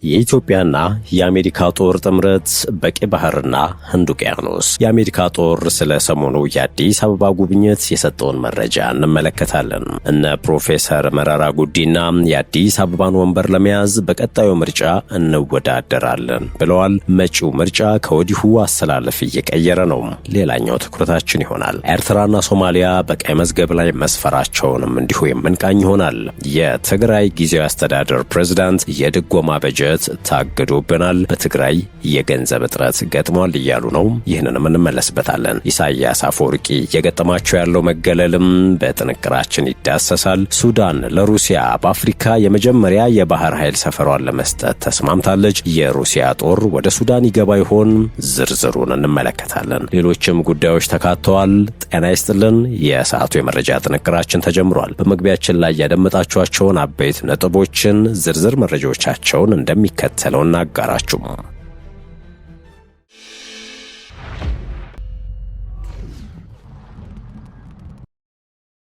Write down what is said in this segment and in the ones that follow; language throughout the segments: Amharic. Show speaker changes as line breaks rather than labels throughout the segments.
የኢትዮጵያና የአሜሪካ ጦር ጥምረት በቀይ ባህርና ህንድ ውቅያኖስ። የአሜሪካ ጦር ስለ ሰሞኑ የአዲስ አበባ ጉብኝት የሰጠውን መረጃ እንመለከታለን። እነ ፕሮፌሰር መረራ ጉዲና የአዲስ አበባን ወንበር ለመያዝ በቀጣዩ ምርጫ እንወዳደራለን ብለዋል። መጪው ምርጫ ከወዲሁ አሰላለፍ እየቀየረ ነው። ሌላኛው ትኩረታችን ይሆናል። ኤርትራና ሶማሊያ በቀይ መዝገብ ላይ መስፈራቸውንም እንዲሁ የምንቃኝ ይሆናል። የትግራይ ጊዜያዊ አስተዳደር ፕሬዝዳንት የድጎማ በጀት ታግዶብናል፣ በትግራይ የገንዘብ እጥረት ገጥሟል እያሉ ነው። ይህንንም እንመለስበታለን። ኢሳያስ አፈወርቂ የገጠማቸው ያለው መገለልም በጥንቅራችን ይዳሰሳል። ሱዳን ለሩሲያ በአፍሪካ የመጀመሪያ የባህር ኃይል ሰፈሯን ለመስጠት ተስማምታለች። የሩሲያ ጦር ወደ ሱዳን ይገባ ይሆን? ዝርዝሩን እንመለከታለን። ሌሎችም ጉዳዮች ተካተዋል። ጤና ይስጥልን። የሰዓቱ የመረጃ ጥንቅራችን ተጀምሯል። በመግቢያችን ላይ ያደመጣችኋቸውን አበይት ነጥቦችን ዝርዝር መረጃዎቻቸውን እንደሚከተለው እናጋራችሁ።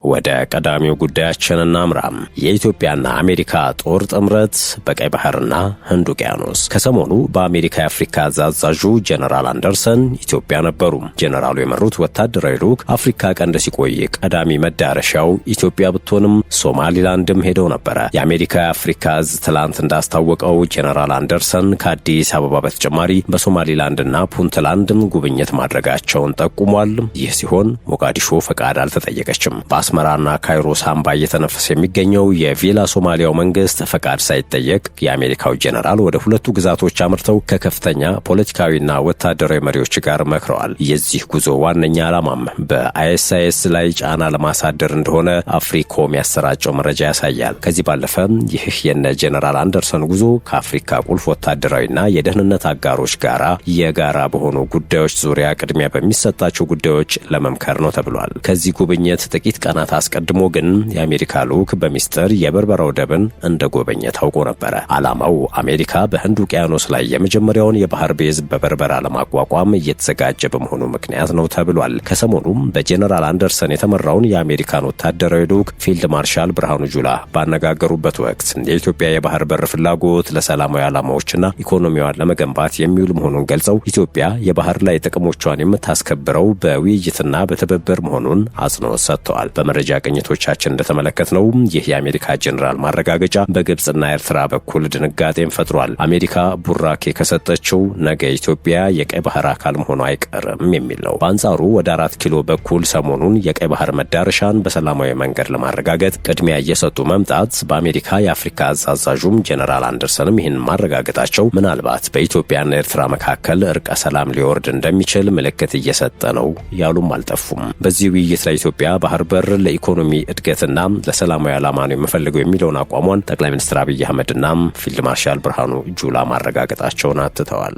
ወደ ቀዳሚው ጉዳያችን እናምራም። የኢትዮጵያና አሜሪካ ጦር ጥምረት በቀይ ባህርና ህንድ ውቅያኖስ። ከሰሞኑ በአሜሪካ የአፍሪካ አዛዡ ጀነራል አንደርሰን ኢትዮጵያ ነበሩ። ጀነራሉ የመሩት ወታደራዊ ልዑክ አፍሪካ ቀንድ ሲቆይ ቀዳሚ መዳረሻው ኢትዮጵያ ብትሆንም ሶማሊላንድም ሄደው ነበረ። የአሜሪካ የአፍሪካ እዝ ትላንት እንዳስታወቀው ጀነራል አንደርሰን ከአዲስ አበባ በተጨማሪ በሶማሊላንድና ፑንትላንድም ጉብኝት ማድረጋቸውን ጠቁሟል። ይህ ሲሆን ሞቃዲሾ ፈቃድ አልተጠየቀችም። አስመራና ካይሮ ሳምባ እየተነፈሰ የሚገኘው የቪላ ሶማሊያው መንግስት ፈቃድ ሳይጠየቅ የአሜሪካው ጄኔራል ወደ ሁለቱ ግዛቶች አምርተው ከከፍተኛ ፖለቲካዊና ወታደራዊ መሪዎች ጋር መክረዋል። የዚህ ጉዞ ዋነኛ ዓላማም በአይኤስአይኤስ ላይ ጫና ለማሳደር እንደሆነ አፍሪኮም ያሰራጨው መረጃ ያሳያል። ከዚህ ባለፈ ይህ የነ ጄኔራል አንደርሰን ጉዞ ከአፍሪካ ቁልፍ ወታደራዊና የደህንነት አጋሮች ጋራ የጋራ በሆኑ ጉዳዮች ዙሪያ ቅድሚያ በሚሰጣቸው ጉዳዮች ለመምከር ነው ተብሏል። ከዚህ ጉብኝት ጥቂት ቀናት አስቀድሞ ግን የአሜሪካ ልዑክ በሚስጥር የበርበራ ወደብን እንደጎበኘ ታውቆ ነበረ። ዓላማው አሜሪካ በህንድ ውቅያኖስ ላይ የመጀመሪያውን የባህር ቤዝ በበርበራ ለማቋቋም እየተዘጋጀ በመሆኑ ምክንያት ነው ተብሏል። ከሰሞኑም በጄኔራል አንደርሰን የተመራውን የአሜሪካን ወታደራዊ ልዑክ ፊልድ ማርሻል ብርሃኑ ጁላ ባነጋገሩበት ወቅት የኢትዮጵያ የባህር በር ፍላጎት ለሰላማዊ ዓላማዎችና ኢኮኖሚዋን ለመገንባት የሚውል መሆኑን ገልጸው ኢትዮጵያ የባህር ላይ ጥቅሞቿን የምታስከብረው በውይይትና በትብብር መሆኑን አጽንኦት ሰጥተዋል። በመረጃ ቅኝቶቻችን እንደተመለከትነው ይህ የአሜሪካ ጄኔራል ማረጋገጫ በግብጽና ኤርትራ በኩል ድንጋጤን ፈጥሯል። አሜሪካ ቡራኬ ከሰጠችው ነገ ኢትዮጵያ የቀይ ባህር አካል መሆኗ አይቀርም የሚል ነው። በአንጻሩ ወደ 4 ኪሎ በኩል ሰሞኑን የቀይ ባህር መዳረሻን በሰላማዊ መንገድ ለማረጋገጥ ቅድሚያ እየሰጡ መምጣት በአሜሪካ የአፍሪካ አዛዡም ጄኔራል አንደርሰንም ይህን ማረጋገጣቸው ምናልባት በኢትዮጵያና ኤርትራ መካከል እርቀ ሰላም ሊወርድ እንደሚችል ምልክት እየሰጠ ነው ያሉም አልጠፉም። በዚህ ውይይት ላይ ኢትዮጵያ ባህር በር ለኢኮኖሚ እድገትና ለሰላማዊ ዓላማ ነው የምፈልገው የሚለውን አቋሟን ጠቅላይ ሚኒስትር አብይ አህመድና ፊልድ ማርሻል ብርሃኑ ጁላ ማረጋገጣቸውን አትተዋል።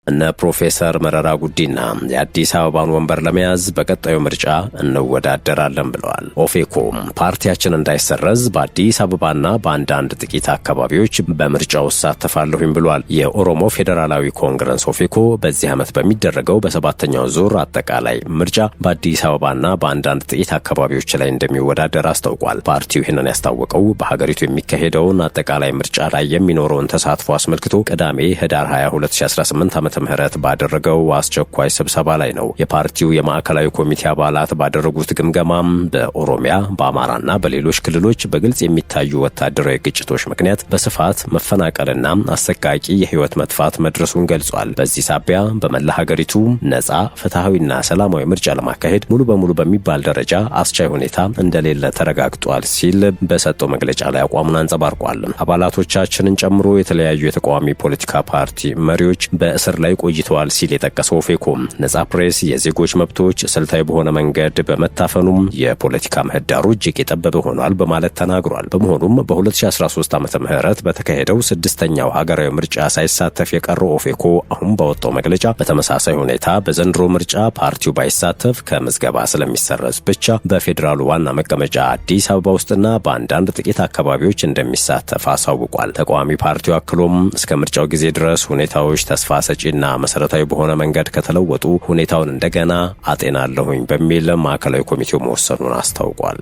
እነ ፕሮፌሰር መረራ ጉዲና የአዲስ አበባን ወንበር ለመያዝ በቀጣዩ ምርጫ እንወዳደራለን ብለዋል። ኦፌኮ ፓርቲያችን እንዳይሰረዝ በአዲስ አበባና በአንዳንድ ጥቂት አካባቢዎች በምርጫው እሳተፋለሁኝ ብሏል። የኦሮሞ ፌዴራላዊ ኮንግረስ ኦፌኮ በዚህ ዓመት በሚደረገው በሰባተኛው ዙር አጠቃላይ ምርጫ በአዲስ አበባና በአንዳንድ ጥቂት አካባቢዎች ላይ እንደሚወዳደር አስታውቋል። ፓርቲው ይህንን ያስታወቀው በሀገሪቱ የሚካሄደውን አጠቃላይ ምርጫ ላይ የሚኖረውን ተሳትፎ አስመልክቶ ቅዳሜ ህዳር 22 2018 ምህረት ባደረገው አስቸኳይ ስብሰባ ላይ ነው። የፓርቲው የማዕከላዊ ኮሚቴ አባላት ባደረጉት ግምገማም በኦሮሚያ በአማራና በሌሎች ክልሎች በግልጽ የሚታዩ ወታደራዊ ግጭቶች ምክንያት በስፋት መፈናቀልና አሰቃቂ የህይወት መጥፋት መድረሱን ገልጿል። በዚህ ሳቢያ በመላ ሀገሪቱ ነጻ ፍትሐዊና ሰላማዊ ምርጫ ለማካሄድ ሙሉ በሙሉ በሚባል ደረጃ አስቻይ ሁኔታ እንደሌለ ተረጋግጧል ሲል በሰጠው መግለጫ ላይ አቋሙን አንጸባርቋል። አባላቶቻችንን ጨምሮ የተለያዩ የተቃዋሚ ፖለቲካ ፓርቲ መሪዎች በእስር ላይ ቆይተዋል ሲል የጠቀሰው ኦፌኮ ነጻ ፕሬስ፣ የዜጎች መብቶች ስልታዊ በሆነ መንገድ በመታፈኑም የፖለቲካ ምህዳሩ እጅግ የጠበበ ሆኗል በማለት ተናግሯል። በመሆኑም በ2013 ዓመተ ምህረት በተካሄደው 6ኛው ሀገራዊ ምርጫ ሳይሳተፍ የቀረው ኦፌኮ አሁን ባወጣው መግለጫ በተመሳሳይ ሁኔታ በዘንድሮ ምርጫ ፓርቲው ባይሳተፍ ከምዝገባ ስለሚሰረዝ ብቻ በፌዴራሉ ዋና መቀመጫ አዲስ አበባ ውስጥና በአንዳንድ ጥቂት አካባቢዎች እንደሚሳተፍ አሳውቋል። ተቃዋሚ ፓርቲው አክሎም እስከ ምርጫው ጊዜ ድረስ ሁኔታዎች ተስፋ ሰጪና መሰረታዊ በሆነ መንገድ ከተለወጡ ሁኔታውን እንደገና አጤናለሁኝ በሚል ማዕከላዊ ኮሚቴው መወሰኑን አስታውቋል።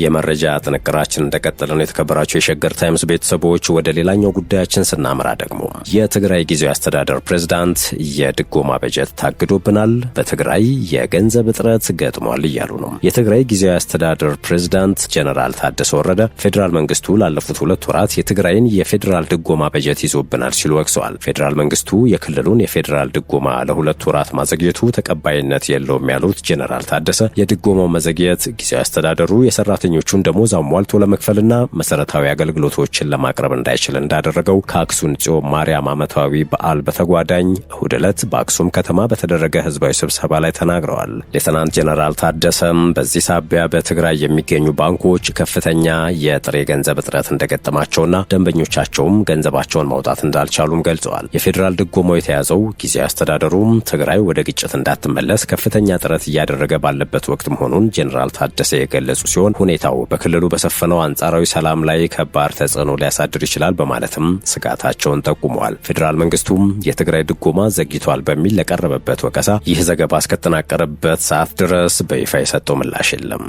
የመረጃ ጥንቅራችን እንደቀጠለ ነው። የተከበራቸው የሸገር ታይምስ ቤተሰቦች ወደ ሌላኛው ጉዳያችን ስናመራ ደግሞ የትግራይ ጊዜያዊ አስተዳደር ፕሬዝዳንት የድጎማ በጀት ታግዶብናል፣ በትግራይ የገንዘብ እጥረት ገጥሟል እያሉ ነው። የትግራይ ጊዜያዊ አስተዳደር ፕሬዝዳንት ጀነራል ታደሰ ወረደ ፌዴራል መንግስቱ ላለፉት 2 ወራት የትግራይን የፌዴራል ድጎማ በጀት ይዞብናል ሲሉ ወቅሰዋል። ፌዴራል መንግስቱ የክልሉን የፌዴራል ድጎማ ለ2 ወራት ማዘግየቱ ተቀባይነት የለውም ያሉት ጀነራል ታደሰ የድጎማው መዘግየት ጊዜያዊ አስተዳደሩ የሰራተኞቹን ደሞዝ አሟልቶ ለመክፈልና መሰረታዊ አገልግሎቶችን ለማቅረብ እንዳይችል እንዳደረገው ከአክሱም ጽዮን ማርያም ዓመታዊ በዓል በተጓዳኝ እሁድ ዕለት በአክሱም ከተማ በተደረገ ህዝባዊ ስብሰባ ላይ ተናግረዋል። ሌተናንት ጀነራል ታደሰም በዚህ ሳቢያ በትግራይ የሚገኙ ባንኮች ከፍተኛ የጥሬ ገንዘብ እጥረት እንደገጠማቸውና ደንበኞቻቸውም ገንዘባቸውን ማውጣት እንዳልቻሉም ገልጸዋል። የፌዴራል ድጎማው የተያዘው ጊዜያዊ አስተዳደሩም ትግራይ ወደ ግጭት እንዳትመለስ ከፍተኛ ጥረት እያደረገ ባለበት ወቅት መሆኑን ጀነራል ታደሰ የገለጹ ሲሆን ሁኔታው በክልሉ በሰፈነው አንጻራዊ ሰላም ላይ ከባድ ተጽዕኖ ሊያሳድር ይችላል በማለትም ስጋታቸውን ጠቁመዋል። ፌዴራል መንግስቱም የትግራይ ድጎማ ዘግይቷል በሚል ለቀረበበት ወቀሳ ይህ ዘገባ እስከተጠናቀረበት ሰዓት ድረስ በይፋ የሰጠው ምላሽ የለም።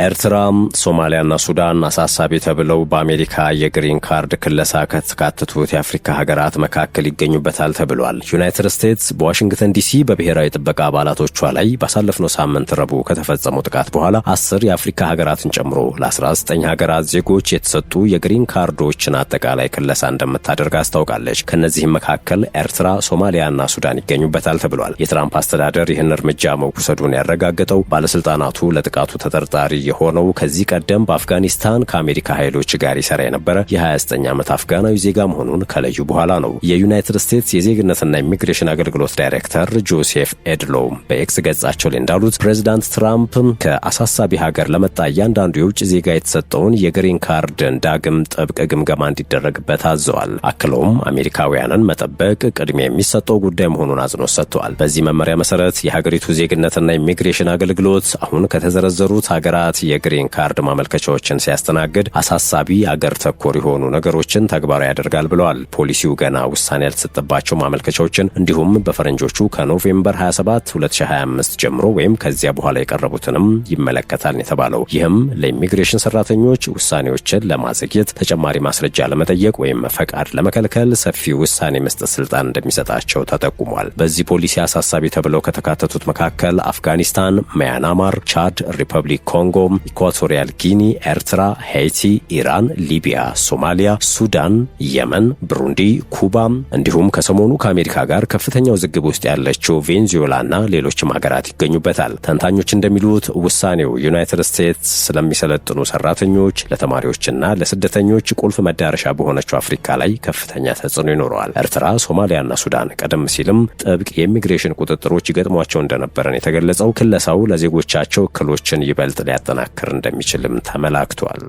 ኤርትራ፣ ሶማሊያና ሱዳን አሳሳቢ ተብለው በአሜሪካ የግሪን ካርድ ክለሳ ከተካተቱት የአፍሪካ ሀገራት መካከል ይገኙበታል ተብሏል። ዩናይትድ ስቴትስ በዋሽንግተን ዲሲ በብሔራዊ ጥበቃ አባላቶቿ ላይ ባሳለፍነው ሳምንት ረቡዕ ከተፈጸመው ጥቃት በኋላ 10 የአፍሪካ ሀገራትን ጨምሮ ለ19 ሀገራት ዜጎች የተሰጡ የግሪን ካርዶችን አጠቃላይ ክለሳ እንደምታደርግ አስታውቃለች። ከእነዚህም መካከል ኤርትራ፣ ሶማሊያና ሱዳን ይገኙበታል ተብሏል። የትራምፕ አስተዳደር ይህን እርምጃ መውሰዱን ያረጋገጠው ባለስልጣናቱ ለጥቃቱ ተጠርጣሪ የሆነው ከዚህ ቀደም በአፍጋኒስታን ከአሜሪካ ኃይሎች ጋር ይሰራ የነበረ የ29 ዓመት አፍጋናዊ ዜጋ መሆኑን ከለዩ በኋላ ነው። የዩናይትድ ስቴትስ የዜግነትና ኢሚግሬሽን አገልግሎት ዳይሬክተር ጆሴፍ ኤድሎ በኤክስ ገጻቸው ላይ እንዳሉት ፕሬዚዳንት ትራምፕ ከአሳሳቢ ሀገር ለመጣ እያንዳንዱ የውጭ ዜጋ የተሰጠውን የግሪን ካርድን ዳግም ጥብቅ ግምገማ እንዲደረግበት አዘዋል። አክለውም አሜሪካውያንን መጠበቅ ቅድሚያ የሚሰጠው ጉዳይ መሆኑን አጽንኦት ሰጥተዋል። በዚህ መመሪያ መሰረት የሀገሪቱ ዜግነትና ኢሚግሬሽን አገልግሎት አሁን ከተዘረዘሩት ሀገራት የግሪን ካርድ ማመልከቻዎችን ሲያስተናግድ አሳሳቢ አገር ተኮር የሆኑ ነገሮችን ተግባራዊ ያደርጋል ብለዋል። ፖሊሲው ገና ውሳኔ ያልተሰጠባቸው ማመልከቻዎችን እንዲሁም በፈረንጆቹ ከኖቬምበር 27 2025 ጀምሮ ወይም ከዚያ በኋላ የቀረቡትንም ይመለከታል የተባለው። ይህም ለኢሚግሬሽን ሰራተኞች ውሳኔዎችን ለማዘግየት ተጨማሪ ማስረጃ ለመጠየቅ ወይም ፈቃድ ለመከልከል ሰፊ ውሳኔ መስጠት ስልጣን እንደሚሰጣቸው ተጠቁሟል። በዚህ ፖሊሲ አሳሳቢ ተብለው ከተካተቱት መካከል አፍጋኒስታን፣ ማያንማር፣ ቻድ፣ ሪፐብሊክ ኮንጎ፣ ኢኳቶሪያል ጊኒ፣ ኤርትራ፣ ሄይቲ፣ ኢራን፣ ሊቢያ፣ ሶማሊያ፣ ሱዳን፣ የመን፣ ብሩንዲ፣ ኩባ እንዲሁም ከሰሞኑ ከአሜሪካ ጋር ከፍተኛ ውዝግብ ውስጥ ያለችው ቬንዙዌላና ሌሎችም ሀገራት ይገኙበታል። ተንታኞች እንደሚሉት ውሳኔው ዩናይትድ ስቴትስ ስለሚሰለጥኑ ሰራተኞች፣ ለተማሪዎችና ለስደተኞች ቁልፍ መዳረሻ በሆነችው አፍሪካ ላይ ከፍተኛ ተጽዕኖ ይኖረዋል። ኤርትራ፣ ሶማሊያና ሱዳን ቀደም ሲልም ጥብቅ የኢሚግሬሽን ቁጥጥሮች ይገጥሟቸው እንደነበረን የተገለጸው ክለሳው ለዜጎቻቸው እክሎችን ይበልጥ ሊያጠናክር እንደሚችልም ተመላክቷል።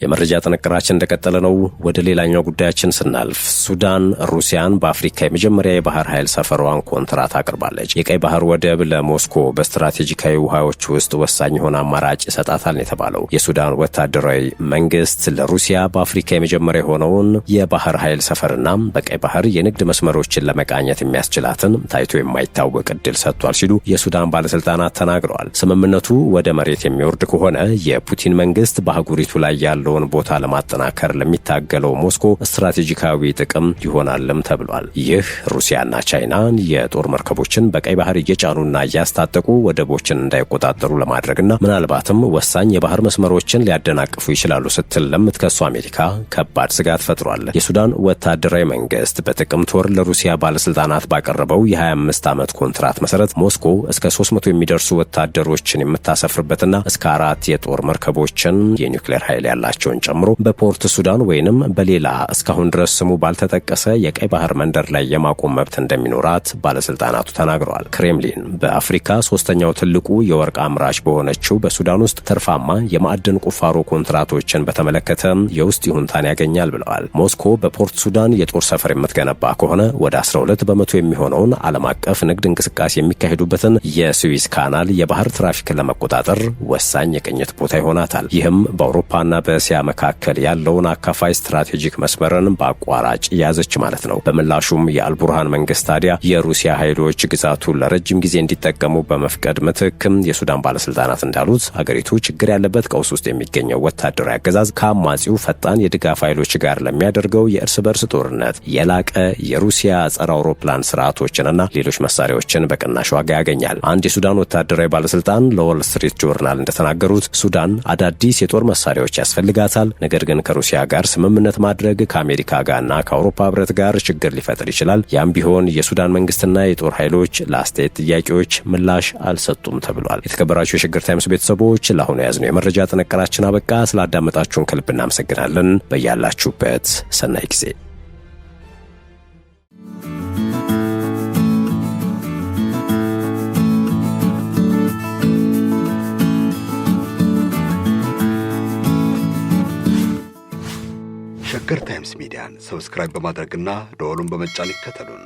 የመረጃ ጥንቅራችን እንደቀጠለ ነው። ወደ ሌላኛው ጉዳያችን ስናልፍ ሱዳን ሩሲያን በአፍሪካ የመጀመሪያ የባህር ኃይል ሰፈሯን ኮንትራት አቅርባለች። የቀይ ባህር ወደብ ለሞስኮ በስትራቴጂካዊ ውሃዎች ውስጥ ወሳኝ የሆነ አማራጭ ይሰጣታል የተባለው የሱዳን ወታደራዊ መንግስት ለሩሲያ በአፍሪካ የመጀመሪያ የሆነውን የባህር ኃይል ሰፈርና በቀይ ባህር የንግድ መስመሮችን ለመቃኘት የሚያስችላትን ታይቶ የማይታወቅ እድል ሰጥቷል ሲሉ የሱዳን ባለስልጣናት ተናግረዋል። ስምምነቱ ወደ መሬት የሚወርድ ከሆነ የፑቲን መንግስት በአህጉሪቱ ላይ ያለው ቦታ ለማጠናከር ለሚታገለው ሞስኮ ስትራቴጂካዊ ጥቅም ይሆናልም ተብሏል። ይህ ሩሲያና ቻይናን የጦር መርከቦችን በቀይ ባህር እየጫኑና እያስታጠቁ ወደቦችን እንዳይቆጣጠሩ ለማድረግና ምናልባትም ወሳኝ የባህር መስመሮችን ሊያደናቅፉ ይችላሉ ስትል ለምትከሱ አሜሪካ ከባድ ስጋት ፈጥሯል። የሱዳን ወታደራዊ መንግስት በጥቅምት ወር ለሩሲያ ባለስልጣናት ባቀረበው የ25 ዓመት ኮንትራት መሰረት ሞስኮ እስከ 300 የሚደርሱ ወታደሮችን የምታሰፍርበትና እስከ 4 የጦር መርከቦችን የኒውክሌር ኃይል ያላቸው ቸውን ጨምሮ በፖርት ሱዳን ወይንም በሌላ እስካሁን ድረስ ስሙ ባልተጠቀሰ የቀይ ባህር መንደር ላይ የማቆም መብት እንደሚኖራት ባለስልጣናቱ ተናግረዋል። ክሬምሊን በአፍሪካ ሶስተኛው ትልቁ የወርቅ አምራች በሆነችው በሱዳን ውስጥ ትርፋማ የማዕድን ቁፋሮ ኮንትራቶችን በተመለከተ የውስጥ ይሁንታን ያገኛል ብለዋል። ሞስኮ በፖርት ሱዳን የጦር ሰፈር የምትገነባ ከሆነ ወደ 12 በመቶ የሚሆነውን ዓለም አቀፍ ንግድ እንቅስቃሴ የሚካሄዱበትን የስዊዝ ካናል የባህር ትራፊክን ለመቆጣጠር ወሳኝ የቅኝት ቦታ ይሆናታል። ይህም በአውሮፓና በእስያ እስያ መካከል ያለውን አካፋይ ስትራቴጂክ መስመርን በአቋራጭ ያዘች ማለት ነው። በምላሹም የአልቡርሃን መንግስት ታዲያ የሩሲያ ኃይሎች ግዛቱን ለረጅም ጊዜ እንዲጠቀሙ በመፍቀድ ምትክም የሱዳን ባለስልጣናት እንዳሉት ሀገሪቱ ችግር ያለበት ቀውስ ውስጥ የሚገኘው ወታደራዊ አገዛዝ ከአማጺው ፈጣን የድጋፍ ኃይሎች ጋር ለሚያደርገው የእርስ በርስ ጦርነት የላቀ የሩሲያ ጸረ አውሮፕላን ስርዓቶችንና ሌሎች መሳሪያዎችን በቅናሽ ዋጋ ያገኛል። አንድ የሱዳን ወታደራዊ ባለስልጣን ለዎል ስትሪት ጆርናል እንደተናገሩት ሱዳን አዳዲስ የጦር መሳሪያዎች ያስፈልጋታል፣ ነገር ግን ከሩሲያ ጋር ስምምነት ማድረግ ከአሜሪካ ጋርና ከአውሮፓ ህብረት ጋር ችግር ሊፈጥር ይችላል። ያም ቢሆን የሱዳን መንግስትና የጦር ኃይሎች ለአስተያየት ጥያቄዎች ምላሽ አልሰጡም ተብሏል። የተከበራችሁ የሸገር ታይምስ ቤተሰቦች ለአሁኑ የያዝነው የመረጃ ጥንቅራችን አበቃ። ስላዳመጣችሁን ከልብ እናመሰግናለን። በያላችሁበት ሰናይ ጊዜ።
ሸገር ታይምስ ሚዲያን ሰብስክራይብ በማድረግና ደወሉን በመጫን ይከተሉን።